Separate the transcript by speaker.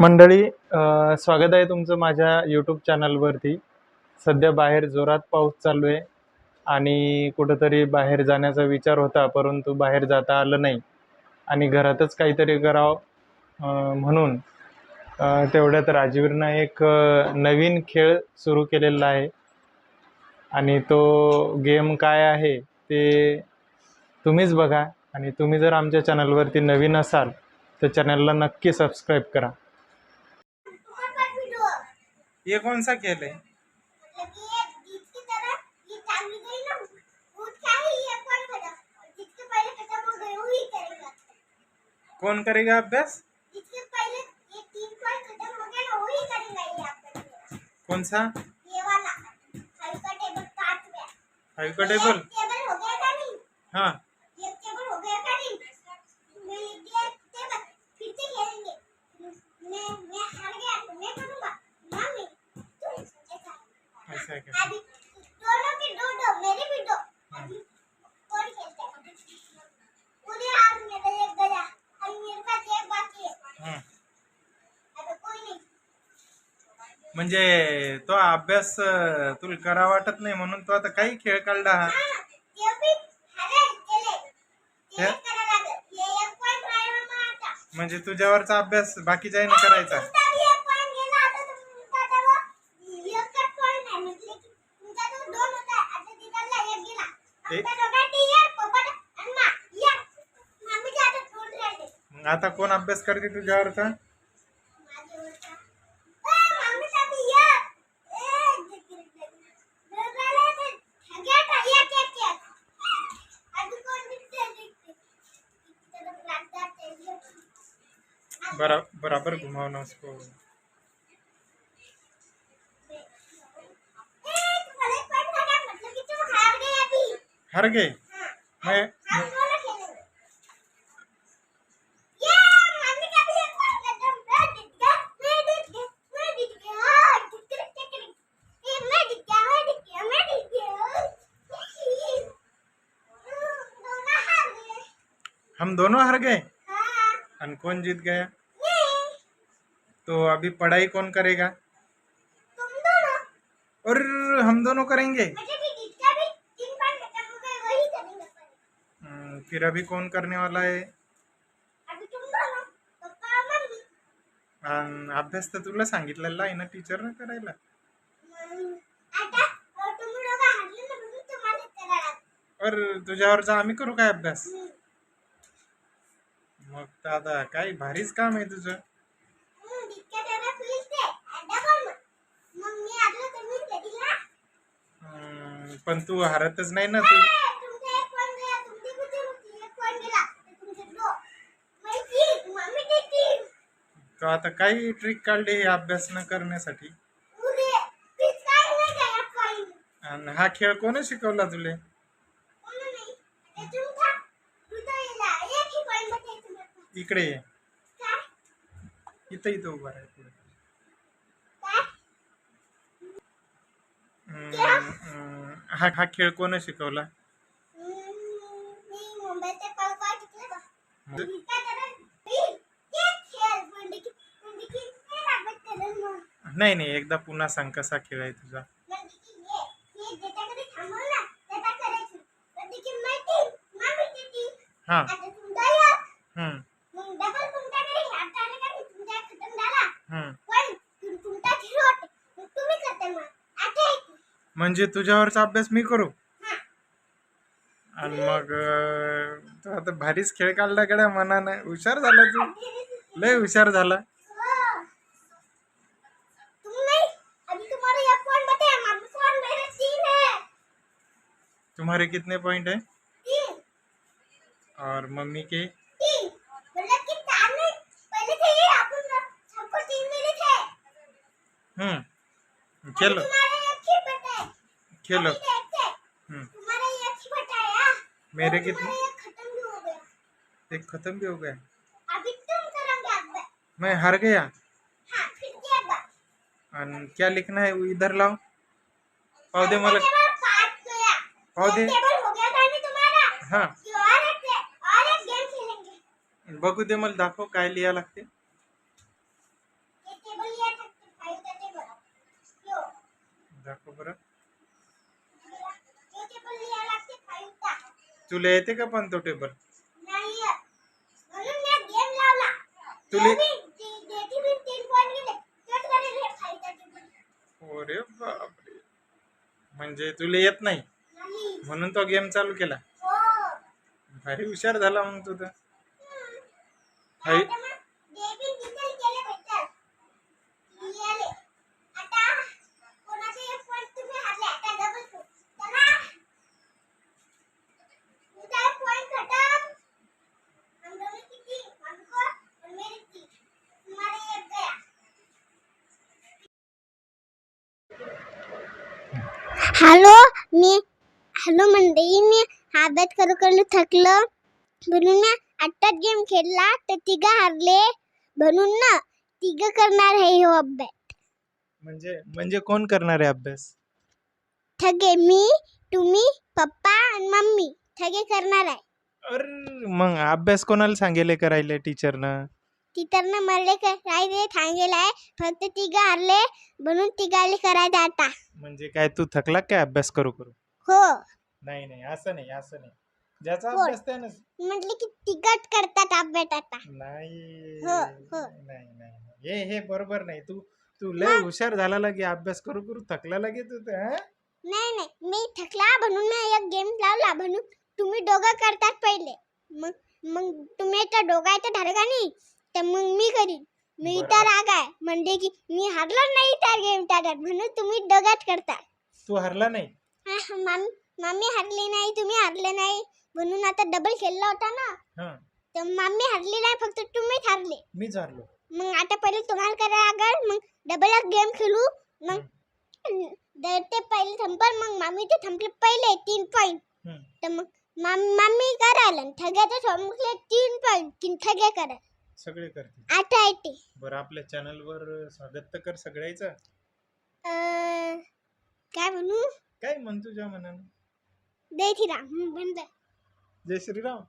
Speaker 1: मंडळी, स्वागत आहे तुमचं माझ्या यूट्यूब चॅनलवरती. सध्या बाहेर जोरात पाऊस चालू आहे आणि कुठंतरी बाहेर जाण्याचा विचार होता, परंतु बाहेर जाता आलं नाही आणि घरातच काहीतरी करावं म्हणून तेवढ्यात राजवीरनं एक नवीन खेळ सुरू केलेला आहे आणि तो गेम काय आहे ते तुम्हीच बघा. आणि तुम्ही जर आमच्या चॅनलवरती नवीन असाल तर चॅनलला नक्की सबस्क्राईब करा. ये कौन सा खेल है? कौन करेगा अभ्यास? जिसके पहले ये 3 पॉइंट खत्म हो गए ना वही करेगा ये आपका। कौन सा? ये वाला 5 का टेबल काट गया। 5 का टेबल हो गया का नहीं? हाँ, ये टेबल हो गया का नहीं? मैं ये टेबल फिर से खेलेंगे। मैं हार गया तो मैं करूंगा। मम्मी तुम ऐसा है क्या? अभी दोनों की दो मेरी भी दो। अभी कौन खेलता है? पूरे हार मेरा एक गया। अभी मेरे पास एक बाकी है। अबे कोई नहीं. म्हणजे तो अभ्यास तुला करा वाटत नाही म्हणून तो आता काही खेळ काढला. हा, ते भी अरे केले ते करा लागेल. हे एक पॉइंट राहिला मग आता. म्हणजे तुझ्यावरचा अभ्यास बाकीच्या नाही करायचा. तुमचा एक पॉइंट गेला आता तुमचा तर एकच पॉइंट आहे म्हणजे तुमचा तो 2 होता आता तिकडला एक गेला. आता दोघांची एक पोपट आणि मा एक मम्मीच्या आता 2 राहिले. आता कोण अभ्यास करते तुझ्यावरचा? बराबर घुमावना उसको. हार गए मैं हम दोनों हार गए. और कौन जीत गया? तो अभी पढ़ाई कौन करेगा? तुम दोनों. और हम दोनों करेंगे. फिर अभी कौन करने वाला है? अभी तुम दोनों. Papa mummy. अभ्यास तर तुला सांगितलेला आहे ना टीचरने करायला. आता तुम लोग हारले ना म्हणून तुम्हाला करायला. और तुझ्यावरचा आम्ही करू काय अभ्यास? मग तर आता काही भारीच काम आहे तुझं. पण तू हारतच नाही ना. तू तो आता काही ट्रिक काढली अभ्यास न करण्यासाठी. आणि हा खेळ कोणी शिकवला तुले? इकडे ये. इथं इथं उभा राहा. हा खेळ कोणी शिकवला? नाही नाही, एकदा पुन्हा सांग कसा खेळ आहे तुझा. हा. म्हणजे तुझ्यावरचा अभ्यास मी करू. आणि मग तू आता भारीच खेळ काढला गड्या मनानं. हुशार झाला तू, लय हुशार झाला. तुम्हारे कितने पॉइंट है? 3. और मम्मी के? 3. मतलब कि 4 नहीं, पहले थे ये अपन सबको 3 मिले थे. खेलो खेलो. तुम्हारा ये अच्छी बताया. मेरे कितने? खत्म भी हो गया. एक खत्म भी हो गया. अभी तुम करोगे अब. मैं हार गया. हाँ, फिर क्या बात? और क्या लिखना है इधर लाओ. पाव दे मला. पाव दे. हो गया था नहीं तुम्हारा. हाँ. और एक गेम खेलेंगे. बघू दे मला, दाखव काय लिहा लागते. दाखव बरं. तुला येते का पण तो टेबल? तुला अरे बापरे, म्हणजे तुला येत नाही म्हणून तो गेम चालू केला. भारी हुशार झाला मग तू तर.
Speaker 2: हॅलो मंडळी, मी अभ्यास करू थकलो म्हणून मी आत्ताच गेम खेळला तर तिघं हारले म्हणून ना तिघं करणार आहे हो अभ्यास.
Speaker 1: म्हणजे कोण करणार आहे अभ्यास?
Speaker 2: ठगे, मी, तुम्ही, पप्पा आणि मम्मी ठगे करणार आहे.
Speaker 1: अरे मग अभ्यास कोणाला सांगेल करायला टीचरनं?
Speaker 2: टीचरनं मला करायला सांगेल आहे, फक्त तिघं हारले म्हणून तिघाले करायचं आता.
Speaker 1: म्हणजे काय तू थकला काय अभ्यास करू?
Speaker 2: हो.
Speaker 1: नाही असं नाही. ज्याचा
Speaker 2: हो.
Speaker 1: अभ्यास त्यानं.
Speaker 2: म्हटलं की तिघट करतात अभ्यास आता.
Speaker 1: नाही
Speaker 2: हो.
Speaker 1: नाही हे बरोबर नाही. तू लय हुशार झाला लागे, अभ्यास करू थकला लागे तू तर.
Speaker 2: नाही मी थकला म्हणून मी एक गेम लावला म्हणून तुम्ही दोघं करतात पहिले. मग तुम्ही तर दोघांचं ठरलं का नाही तर मग मी करीन. मी तर राग आहे म्हणजे की मी हारलो नाही त्या गेम त्याच्यात म्हणून तुम्ही दोघात करता.
Speaker 1: तू हरला नाही?
Speaker 2: मम्मी हरली नाही, तुम्ही हरले नाही म्हणून आता डबल खेळला होता ना तर मम्मी हरली नाही, फक्त तुम्हीच हारले.
Speaker 1: मीच हारलो.
Speaker 2: मग आता पहिले तुम्हाला करायला लागेल, मग डबल एक गेम खेळू. मग ते पहिले संपल, मग मम्मी ते संपले पहिले 3 पॉइंट. तर मग मम्मी करायला ठग्याचं संपले 3 पॉइंट की ठग्या करा
Speaker 1: सगळे करते.
Speaker 2: आता येते.
Speaker 1: बरं, आपल्या चॅनल वर स्वागत तर कर सगळ्याचं.
Speaker 2: काय म्हणू?
Speaker 1: काय म्हण तुझ्या मनानं?
Speaker 2: जय श्रीराम.
Speaker 1: जय श्रीराम.